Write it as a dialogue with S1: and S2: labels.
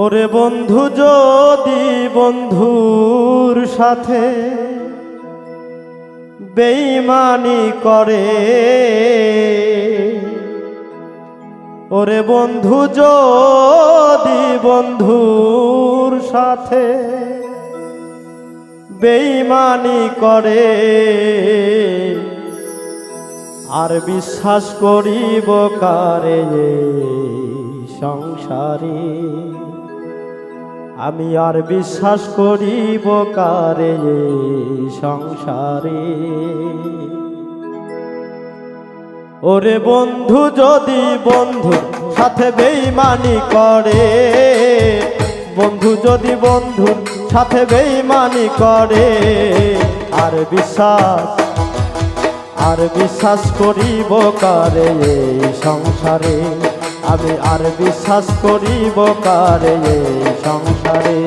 S1: ওরে বন্ধু যদি বন্ধুর সাথে বেঈমানি করে, ওরে বন্ধু যদি বন্ধুর সাথে বেঈমানি করে, আর বিশ্বাস করিব কারে সংসারে, আমি আর বিশ্বাস করিব কারে সংসারে। ওরে বন্ধু যদি বন্ধুর সাথে বেঈমানি করে, বন্ধু যদি বন্ধুর সাথে বেঈমানি করে, আর বিশ্বাস করিব কারে সংসারে, আমি আর বিশ্বাস করিব কারে সংসারে।